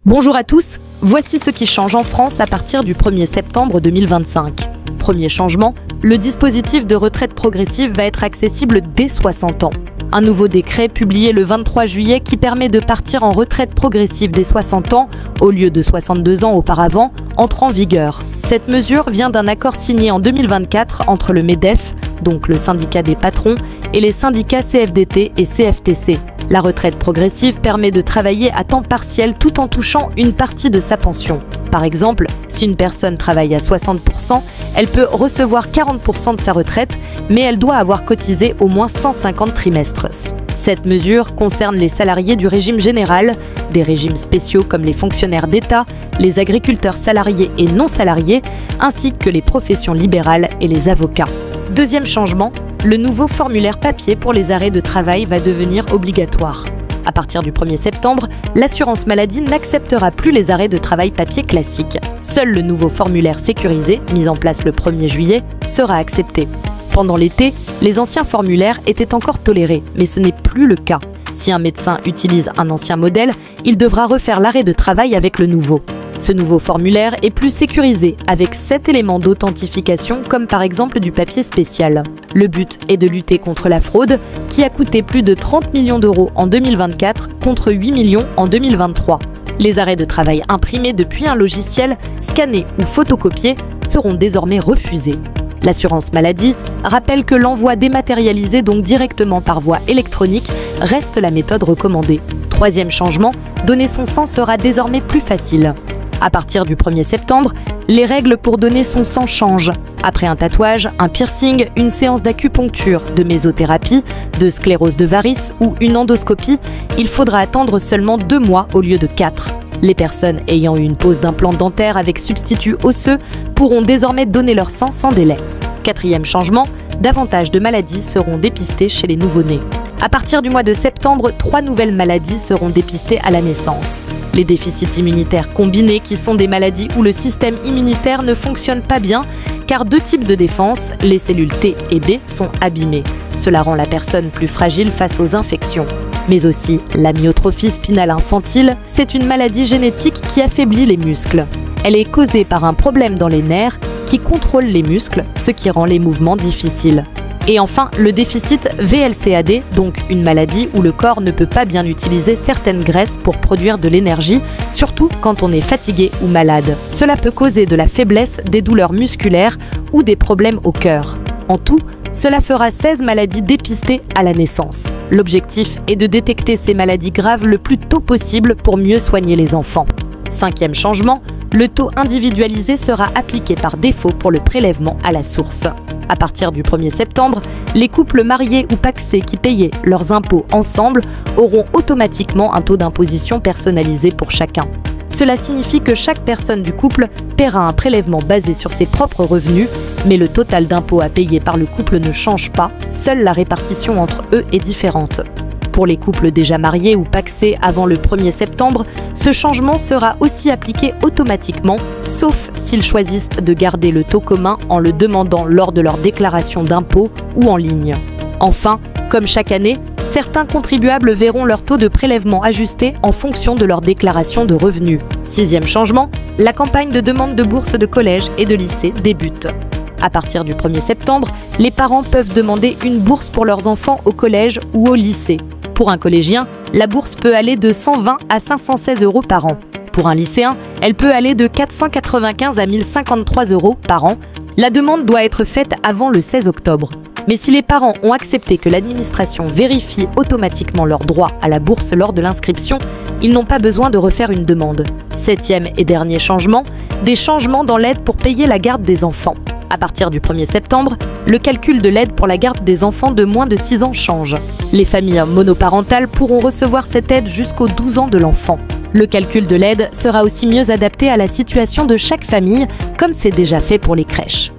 Bonjour à tous, voici ce qui change en France à partir du 1er septembre 2025. Premier changement, le dispositif de retraite progressive va être accessible dès 60 ans. Un nouveau décret publié le 23 juillet qui permet de partir en retraite progressive dès 60 ans, au lieu de 62 ans auparavant, entre en vigueur. Cette mesure vient d'un accord signé en 2024 entre le MEDEF, donc le syndicat des patrons, et les syndicats CFDT et CFTC. La retraite progressive permet de travailler à temps partiel tout en touchant une partie de sa pension. Par exemple, si une personne travaille à 60%, elle peut recevoir 40% de sa retraite, mais elle doit avoir cotisé au moins 150 trimestres. Cette mesure concerne les salariés du régime général, des régimes spéciaux comme les fonctionnaires d'État, les agriculteurs salariés et non salariés, ainsi que les professions libérales et les avocats. Deuxième changement, le nouveau formulaire papier pour les arrêts de travail va devenir obligatoire. À partir du 1er septembre, l'assurance maladie n'acceptera plus les arrêts de travail papier classiques. Seul le nouveau formulaire sécurisé, mis en place le 1er juillet, sera accepté. Pendant l'été, les anciens formulaires étaient encore tolérés, mais ce n'est plus le cas. Si un médecin utilise un ancien modèle, il devra refaire l'arrêt de travail avec le nouveau. Ce nouveau formulaire est plus sécurisé, avec 7 éléments d'authentification, comme par exemple du papier spécial. Le but est de lutter contre la fraude, qui a coûté plus de 30 millions d'euros en 2024 contre 8 millions en 2023. Les arrêts de travail imprimés depuis un logiciel, scannés ou photocopiés seront désormais refusés. L'assurance maladie rappelle que l'envoi dématérialisé, donc directement par voie électronique, reste la méthode recommandée. Troisième changement, donner son sang sera désormais plus facile. À partir du 1er septembre, les règles pour donner son sang changent. Après un tatouage, un piercing, une séance d'acupuncture, de mésothérapie, de sclérose de varices ou une endoscopie, il faudra attendre seulement 2 mois au lieu de 4. Les personnes ayant eu une pose d'implant dentaire avec substitut osseux pourront désormais donner leur sang sans délai. Quatrième changement, davantage de maladies seront dépistées chez les nouveau-nés. À partir du mois de septembre, 3 nouvelles maladies seront dépistées à la naissance. Les déficits immunitaires combinés, qui sont des maladies où le système immunitaire ne fonctionne pas bien, car 2 types de défense, les cellules T et B, sont abîmées. Cela rend la personne plus fragile face aux infections. Mais aussi, l'amyotrophie spinale infantile, c'est une maladie génétique qui affaiblit les muscles. Elle est causée par un problème dans les nerfs qui contrôle les muscles, ce qui rend les mouvements difficiles. Et enfin, le déficit VLCAD, donc une maladie où le corps ne peut pas bien utiliser certaines graisses pour produire de l'énergie, surtout quand on est fatigué ou malade. Cela peut causer de la faiblesse, des douleurs musculaires ou des problèmes au cœur. En tout, cela fera 16 maladies dépistées à la naissance. L'objectif est de détecter ces maladies graves le plus tôt possible pour mieux soigner les enfants. Cinquième changement, le taux individualisé sera appliqué par défaut pour le prélèvement à la source. À partir du 1er septembre, les couples mariés ou pacsés qui payaient leurs impôts ensemble auront automatiquement un taux d'imposition personnalisé pour chacun. Cela signifie que chaque personne du couple paiera un prélèvement basé sur ses propres revenus, mais le total d'impôts à payer par le couple ne change pas, seule la répartition entre eux est différente. Pour les couples déjà mariés ou pacsés avant le 1er septembre, ce changement sera aussi appliqué automatiquement, sauf s'ils choisissent de garder le taux commun en le demandant lors de leur déclaration d'impôt ou en ligne. Enfin, comme chaque année, certains contribuables verront leur taux de prélèvement ajusté en fonction de leur déclaration de revenus. Sixième changement, la campagne de demande de bourse de collège et de lycée débute. À partir du 1er septembre, les parents peuvent demander une bourse pour leurs enfants au collège ou au lycée. Pour un collégien, la bourse peut aller de 120 à 516 euros par an. Pour un lycéen, elle peut aller de 495 à 1053 euros par an. La demande doit être faite avant le 16 octobre. Mais si les parents ont accepté que l'administration vérifie automatiquement leur droit à la bourse lors de l'inscription, ils n'ont pas besoin de refaire une demande. Septième et dernier changement, des changements dans l'aide pour payer la garde des enfants. À partir du 1er septembre, le calcul de l'aide pour la garde des enfants de moins de 6 ans change. Les familles monoparentales pourront recevoir cette aide jusqu'aux 12 ans de l'enfant. Le calcul de l'aide sera aussi mieux adapté à la situation de chaque famille, comme c'est déjà fait pour les crèches.